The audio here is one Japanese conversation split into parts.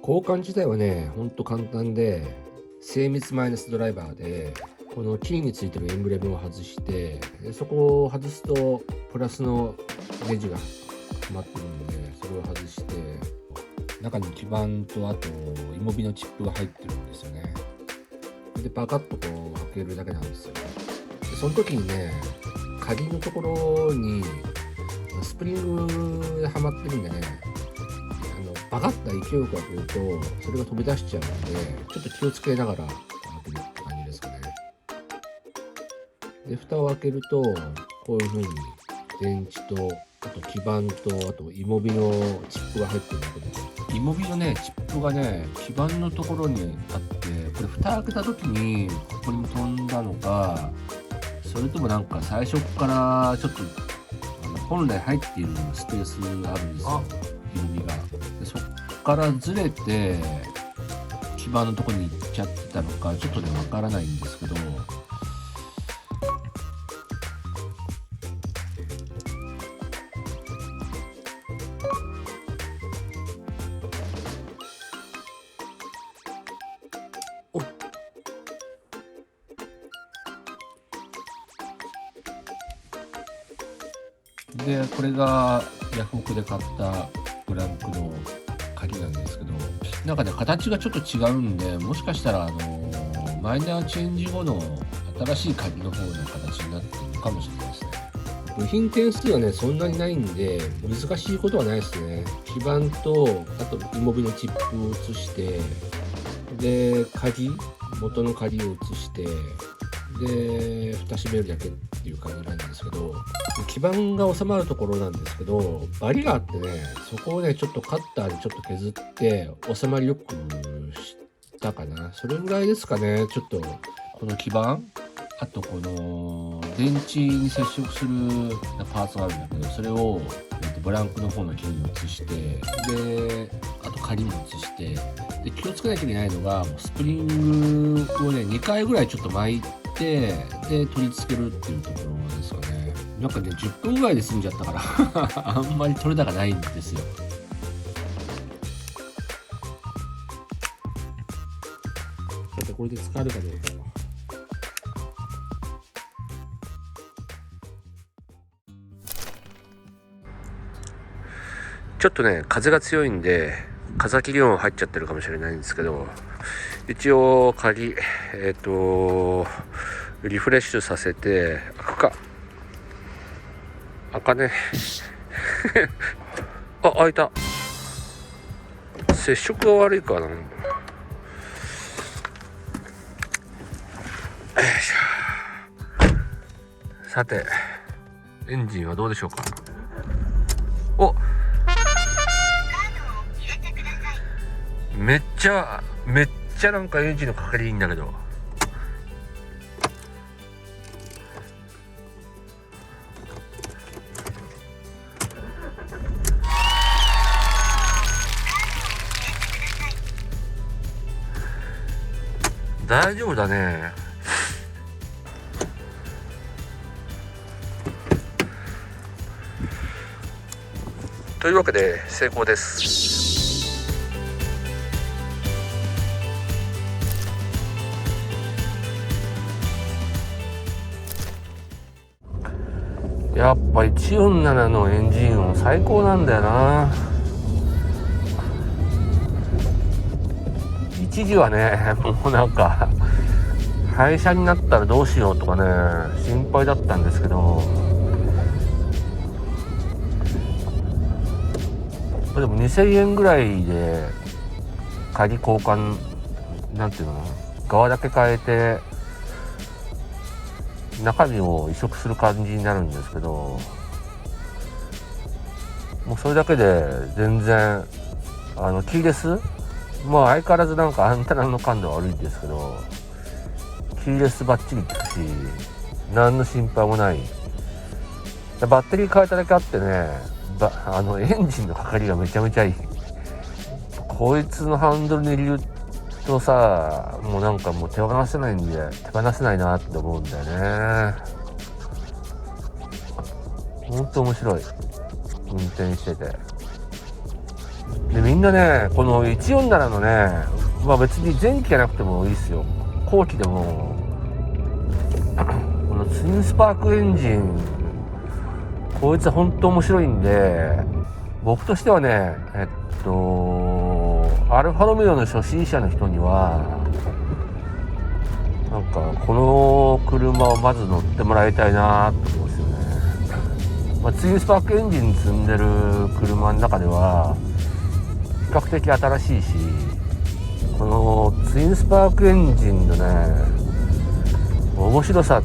交換自体はね、ほんと簡単で、精密マイナスドライバーで、このキーについてるエンブレムを外して、そこを外すとプラスのネジがはまってるんで、それを外して、中に基板とあとイモビのチップが入ってるんですよね。で、パカッとこう開けるだけなんですよ。でその時にね、鍵のところにスプリングがはまってるんでね、バカッと勢いよく開けるとそれが飛び出しちゃうんで、ちょっと気をつけながら開けるって感じですかね。で、蓋を開けるとこういう風に電池とあと基板とあとイモビのチップが入ってるわけです。イモビのねチップがね基板のところにあって、これ蓋開けた時にここに飛んだのか、それともなんか最初からちょっと本来入っているスペースがあるんですよ、イモビが。でそっからずれて基板のところに行っちゃってたのかちょっとねわからないんですけど、でこれがヤフオクで買ったブランクの鍵なんですけど、なんかね形がちょっと違うんで、もしかしたらマイナーチェンジ後の新しい鍵の方の形になっているかもしれないですね。部品点数はねそんなにないんで難しいことはないですね。基板とあとイモビのチップを移して、で元の鍵を移して、で蓋閉めるだけっていう感じなんですけど、基板が収まるところなんですけどバリがあってね、そこをねちょっとカッターでちょっと削って収まりよくしたかな。それぐらいですかね。ちょっとこの基板、あとこの電池に接触するパーツがあるんだけど、それをブランクの方のキーに移して、であと鍵に移して、で気をつけなきゃいけないのがスプリングをね2回ぐらいちょっと巻いて、で取り付けるっていうところですかね。なんかね10分ぐらいで済んじゃったからあんまり取れ高ないんですよ。さてこれで使えるかどうか。ちょっとね風が強いんで風切り音入っちゃってるかもしれないんですけど、一応鍵リフレッシュさせて開かねあ、開いた。接触が悪いかな。よいしょ。さてエンジンはどうでしょうか。お、めっちゃなんかエンジンのかかりいいんだけど、大丈夫だね。というわけで成功です。やっぱ147のエンジン音最高なんだよな。147一時はねもうなんか廃車になったらどうしようとかね心配だったんですけど、でも2000円ぐらいで鍵交換なんていうの側だけ変えて中身を移植する感じになるんですけど、もうそれだけで全然キーレスまあ相変わらずなんかアンテナの感度は悪いんですけど、キーレスバッチリ効くし何の心配もない。バッテリー変えただけあってねエンジンのかかりがめちゃめちゃいい。こいつのハンドル握るとさもうなんかもう手放せないなって思うんだよね。ほんと面白い運転してて。でみんなねこの147のねまあ別に前期じゃなくてもいいですよ、後期でもこのツインスパークエンジンこいつは本当面白いんで、僕としてはねアルファロメオの初心者の人にはなんかこの車をまず乗ってもらいたいなと思うんですよね。ツインスパークエンジン積んでる車の中では比較的新しいし、このツインスパークエンジンのね面白さ、あ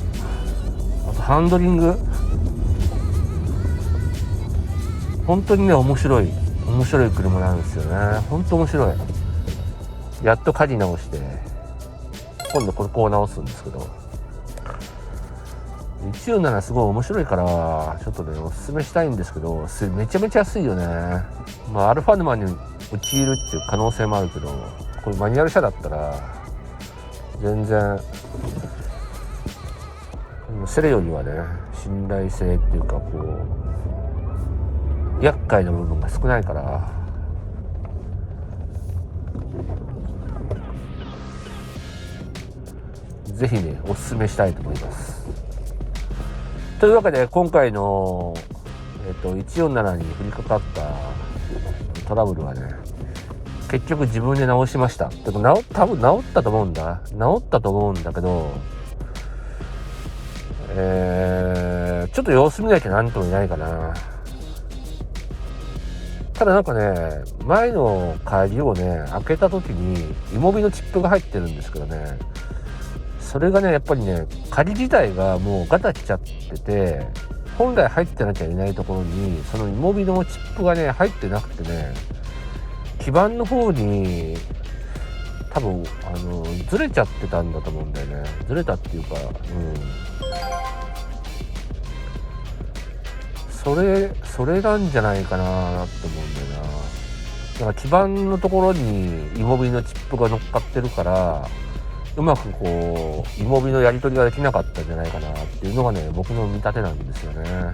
とハンドリング本当にね面白い車なんですよね。本当面白い。やっと鍵直して今度ここを直すんですけど、147すごい面白いからちょっとねおすすめしたいんですけど、めちゃめちゃ安いよね。まあアルファ沼に陥るっていう可能性もあるけど、これマニュアル車だったら全然セレよりはね信頼性っていうかこう厄介な部分が少ないからぜひねおすすめしたいと思います。というわけで今回の、147に降りかかったトラブルはね結局自分で直しました。でも多分治ったと思うんだけど、ちょっと様子見なきゃなんともいないかな。ただなんかね前の鍵をね開けた時にイモビのチップが入ってるんですけどね、それがねやっぱりね鍵自体がもうガタきちゃってて本来入ってなきゃいけないところにそのイモビのチップがね入ってなくてね、基板の方に多分ずれちゃってたんだと思うんだよね。ずれたっていうかそれなんじゃないかなって思うんだよな。だから基板のところにイモビのチップが乗っかってるからうまくこうイモビのやり取りができなかったんじゃないかなっていうのがね僕の見立てなんですよね。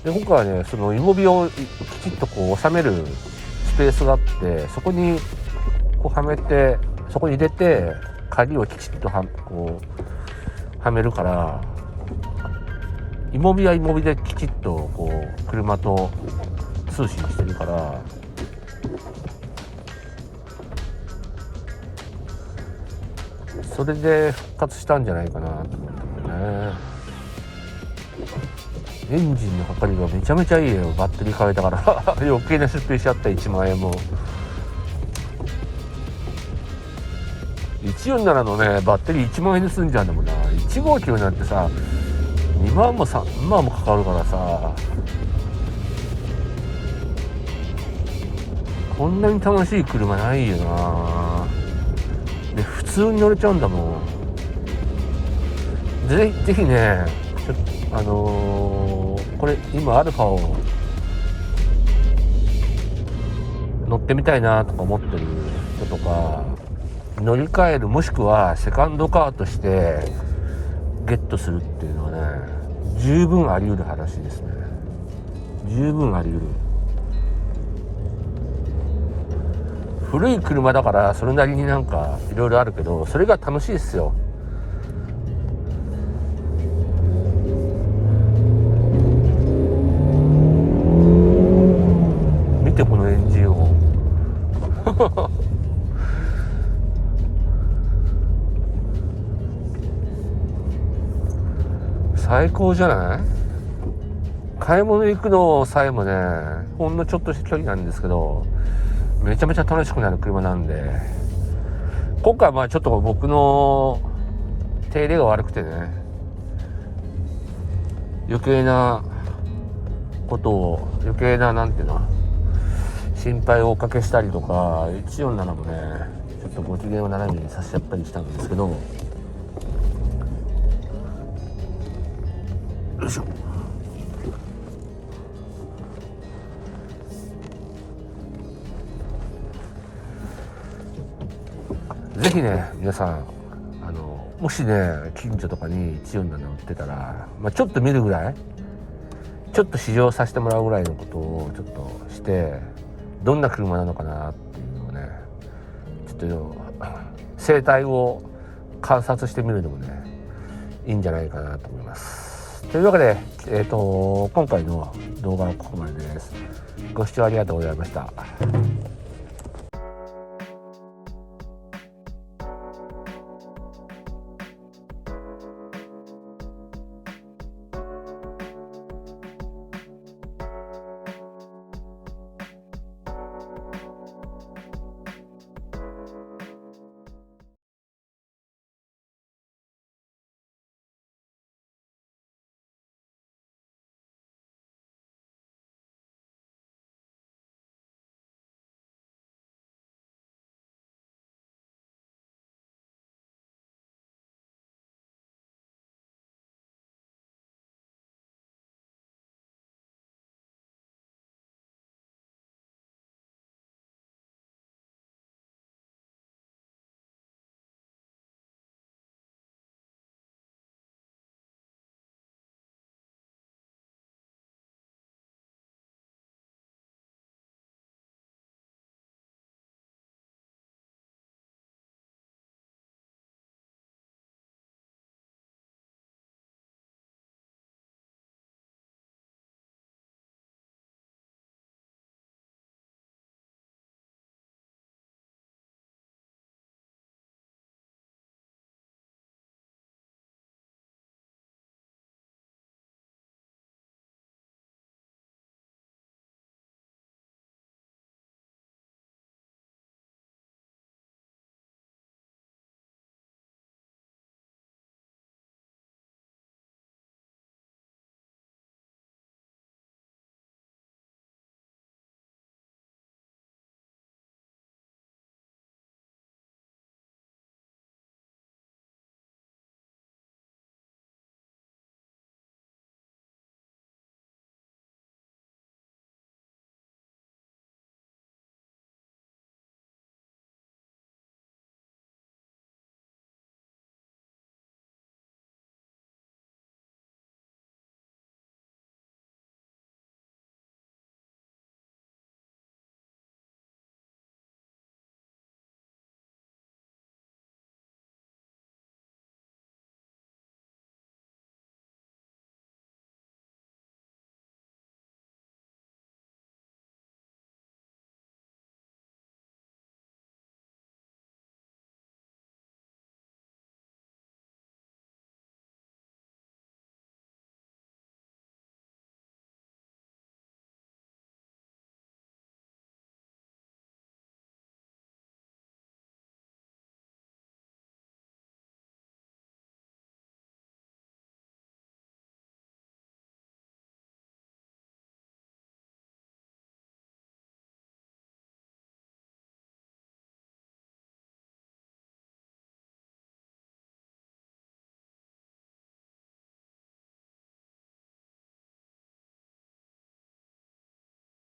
で今回はねそのイモビをきちっとこう収めるスペースがあって、そこにこうはめてそこに入れて鍵をきちっとこうはめるから、イモビはイモビできちっとこう車と通信してるからそれで復活したんじゃないかなと思うんだよね。エンジンのかかりがめちゃめちゃいいよ。バッテリー変えたから余計な出費しちゃった1万円も。147のねバッテリー1万円で済んじゃうんだもんな。159なんてさ2万も3万もかかるからさ、こんなに楽しい車ないよな。で普通に乗れちゃうんだもん。ぜひねこれ今アルファを乗ってみたいなとか思ってる人とか、乗り換えるもしくはセカンドカーとしてゲットするっていうのはね十分あり得る話ですね。十分あり得る。古い車だからそれなりになんかいろいろあるけど、それが楽しいですよ。見てほよ最高じゃない？買い物行くのさえもね、ほんのちょっとした距離なんですけど、めちゃめちゃ楽しくなる車なんで、今回はまあちょっと僕の手入れが悪くてね、余計ななんていうの、心配をおかけしたりとか、147もね、ちょっとご機嫌を斜めにさせちゃったりしたんですけど、よいしょ。ぜひね、皆さん、もしね、近所とかに147売ってたら、まあ、ちょっと見るぐらい、ちょっと試乗させてもらうぐらいのことをちょっとして、どんな車なのかなっていうのをね、ちょっと生態を観察してみるのもね、いいんじゃないかなと思います。というわけで、今回の動画はここまでです。ご視聴ありがとうございました。